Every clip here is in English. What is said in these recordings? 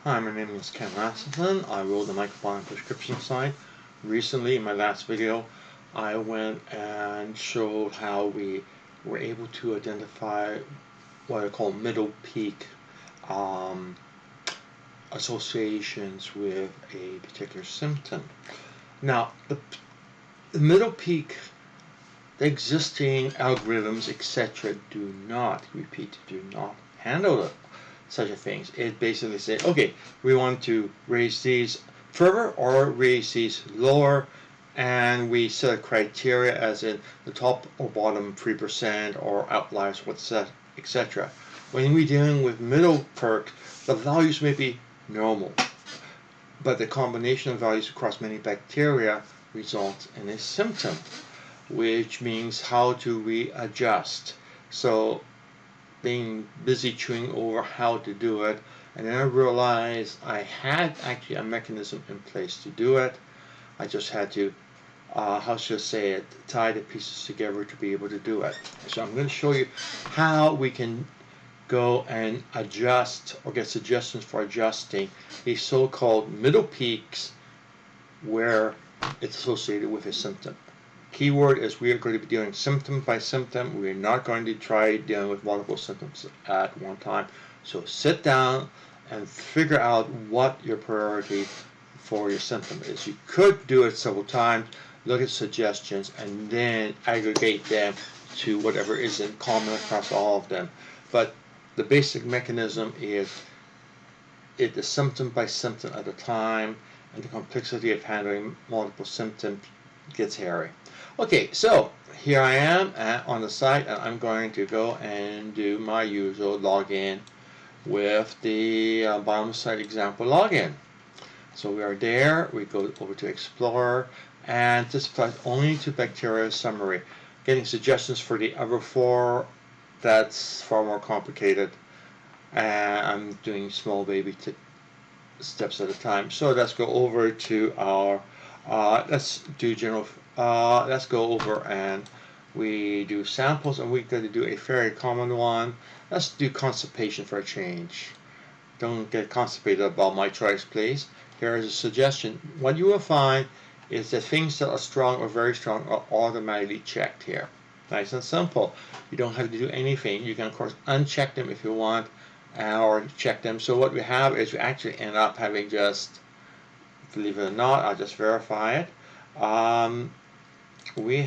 Hi, my name is Ken Lasseton. I wrote the Microbiome prescription site. Recently, in my last video, I went and showed how we were able to identify what I call middle peak um, associations with a particular symptom. Now, the middle peak, the existing algorithms, etc., do not handle such a things. It basically says, okay, we want to raise these further or raise these lower, and we set a criteria as in the top or bottom 3% or outliers, what's that, etc. When we're dealing with middle perk, the values may be normal, but the combination of values across many bacteria results in a symptom, which means how do we adjust. So being busy chewing over how to do it, and then I realized I had actually a mechanism in place to do it. I just had to, how should I say it, tie the pieces together to be able to do it. So I'm going to show you how we can go and adjust or get suggestions for adjusting these so-called middle peaks where it's associated with a symptom. Keyword is we are going to be doing symptom by symptom. We're not going to try dealing with multiple symptoms at one time. So sit down and figure out what your priority for your symptom is. You could do it several times, look at suggestions, and then aggregate them to whatever is in common across all of them. But the basic mechanism is it is symptom by symptom at a time, and the complexity of handling multiple symptoms gets hairy. Okay, so here I am on the site, and I'm going to go and do my usual login with the bottom site example login. So we are there, we go over to Explorer, and this applies only to bacteria summary. Getting suggestions for the other four, that's far more complicated. And I'm doing small baby steps at a time. So let's go over to our, let's do general, let's go over and we do samples, and we're going to do a very common one. Let's do constipation for a change. Don't get constipated about my choice, please. Here is a suggestion. What you will find is that things that are strong or very strong are automatically checked here. Nice and simple. You don't have to do anything. You can, of course, uncheck them if you want, or check them. So what we have is we actually end up having just, believe it or not, I'll just verify it. We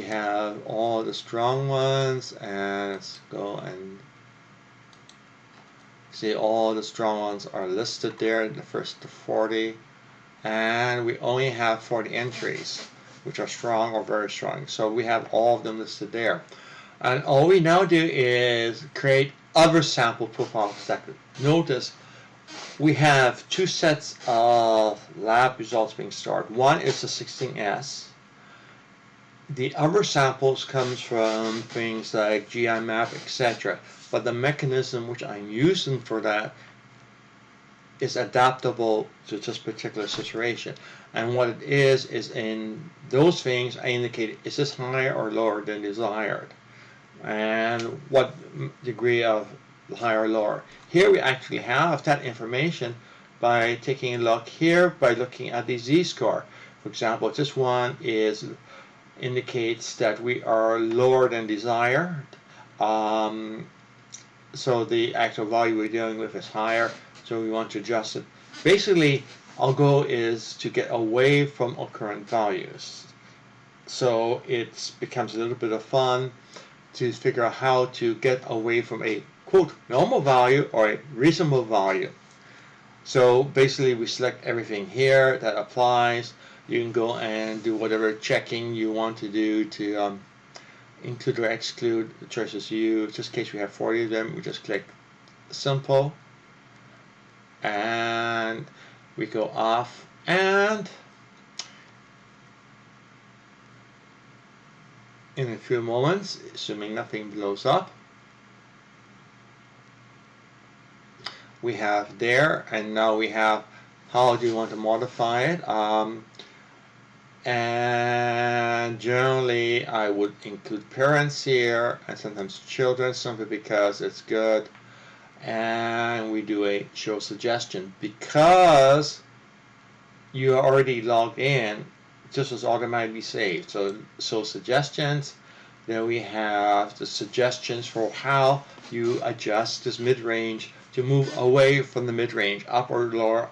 have all the strong ones, and let's go and see all the strong ones are listed there, the first to 40, and we only have 40 entries which are strong or very strong. So we have all of them listed there, and all we now do is create other sample profiles. Notice we have two sets of lab results being stored. One is the 16S. The other samples comes from things like GI map, etc. But the mechanism which I'm using for that is adaptable to this particular situation. And what it is in those things I indicate, is this higher or lower than desired? And what degree of higher or lower? Here we actually have that information by taking a look here, by looking at the z-score. For example, this one indicates that we are lower than desired. So the actual value we're dealing with is higher, so we want to adjust it. Basically, our goal is to get away from our current values. So it becomes a little bit of fun to figure out how to get away from a quote normal value or a reasonable value. So basically we select everything here that applies. You can go and do whatever checking you want to do to include or exclude. The choice is you. In this case we have 40 of them. We just click simple, and we go off, and in a few moments, assuming nothing blows up, we have there, and now we have how do you want to modify it, and And generally, I would include parents here and sometimes children, simply because it's good. And we do a show suggestion because you are already logged in. This was automatically saved. So suggestions. Then we have the suggestions for how you adjust this mid-range to move away from the mid-range, up or lower,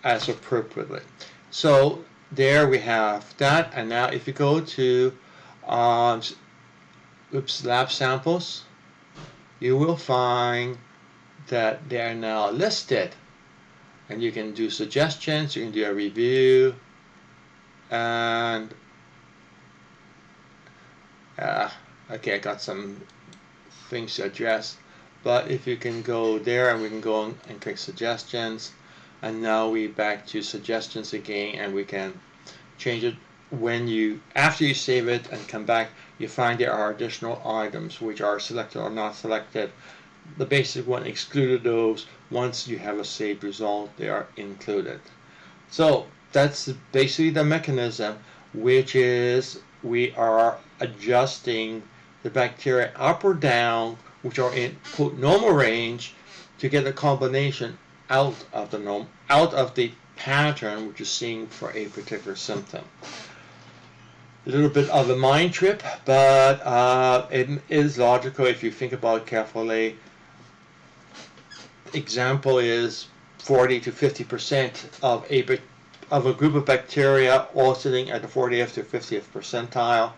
as appropriately. So there we have that. And now if you go to lab samples, you will find that they are now listed. And you can do suggestions, you can do a review, and okay, I got some things to address. But if you can go there, and we can go and click suggestions, and now we back to suggestions again, and we can change it after you save it and come back, you find there are additional items which are selected or not selected. The basic one excluded those. Once you have a saved result, they are included. So that's basically the mechanism, which is we are adjusting the bacteria up or down, which are in quote normal range, to get a combination out of the pattern which is seen for a particular symptom. A little bit of a mind trip, but it is logical if you think about it carefully. Example is 40 to 50% of a group of bacteria all sitting at the 40th to 50th percentile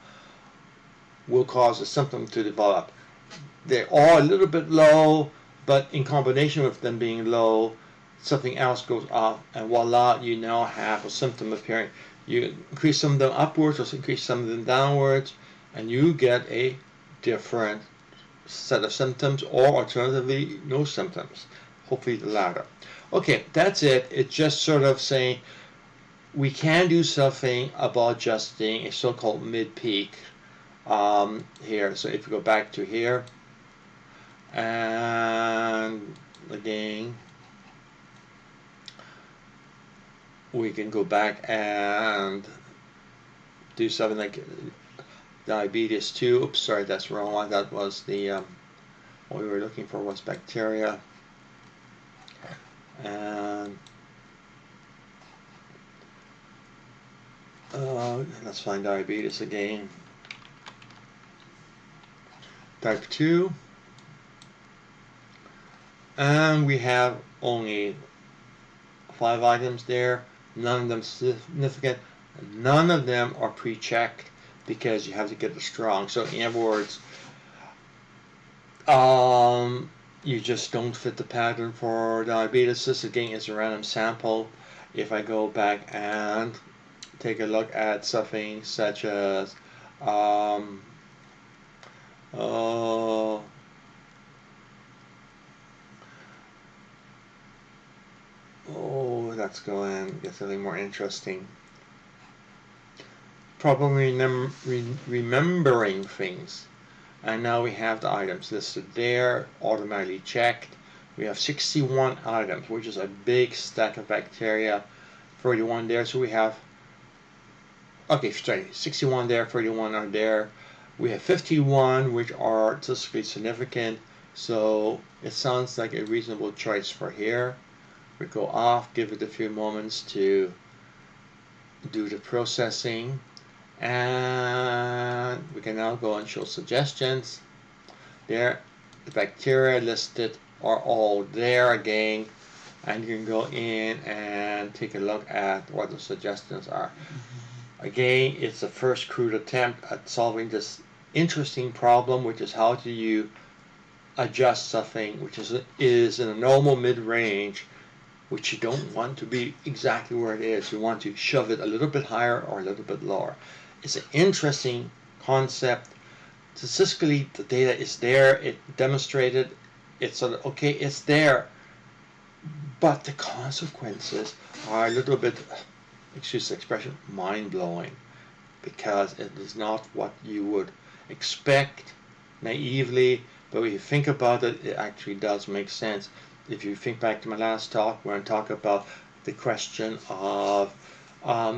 will cause a symptom to develop. They're all a little bit low, but in combination with them being low, something else goes off, and voila, you now have a symptom appearing. You increase some of them upwards or increase some of them downwards, and you get a different set of symptoms, or alternatively, no symptoms. Hopefully the latter. Okay, that's it. It's just sort of saying we can do something about adjusting a so-called mid-peak here. So if you go back to here, and again, we can go back and do something like diabetes 2. Oops, sorry, that's the wrong one. That was the what we were looking for was bacteria. And let's find diabetes again. Type 2. And we have only 5 items there. None of them significant. None of them are pre-checked because you have to get it strong. So in other words, you just don't fit the pattern for diabetes. This again is a random sample. If I go back and take a look at something such as let's go and get something more interesting. Probably remembering things. And now we have the items listed there, automatically checked. We have 61 items, which is a big stack of bacteria. 31 there, so we have, okay, sorry, 61 there, 31 are there. We have 51 which are statistically significant, so it sounds like a reasonable choice for here. We go off, give it a few moments to do the processing. And we can now go and show suggestions. There, the bacteria listed are all there again, and you can go in and take a look at what the suggestions are. Again, it's the first crude attempt at solving this interesting problem, which is how do you adjust something which is in a normal mid-range, which you don't want to be exactly where it is. You want to shove it a little bit higher or a little bit lower. It's an interesting concept. Statistically, the data is there. It demonstrated. It's sort of, okay, it's there. But the consequences are a little bit, excuse the expression, mind-blowing. Because it is not what you would expect naively. But when you think about it, it actually does make sense. If you think back to my last talk, we're going to talk about the question of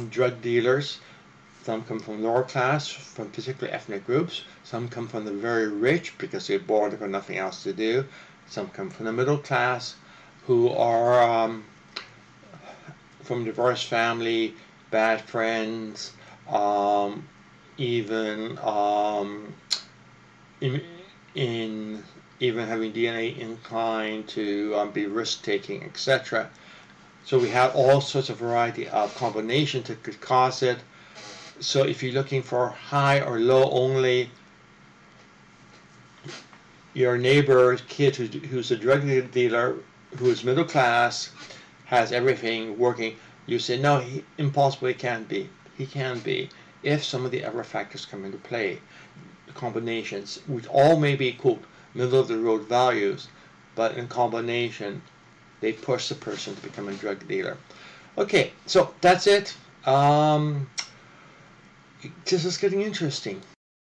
drug dealers. Some come from lower class, from particular ethnic groups. Some come from the very rich because they're bored, they've got nothing else to do. Some come from the middle class, who are from diverse family, bad friends, even in even having DNA inclined to be risk-taking, etc. So we have all sorts of variety of combinations that could cause it. So if you're looking for high or low only, your neighbor's kid who's a drug dealer, who is middle class, has everything working, you say, no, impossible, it can't be. He can be, if some of the other factors come into play. The combinations, which all may be, quote, middle of the road values, but in combination, they push the person to become a drug dealer. Okay, so that's it. This is getting interesting.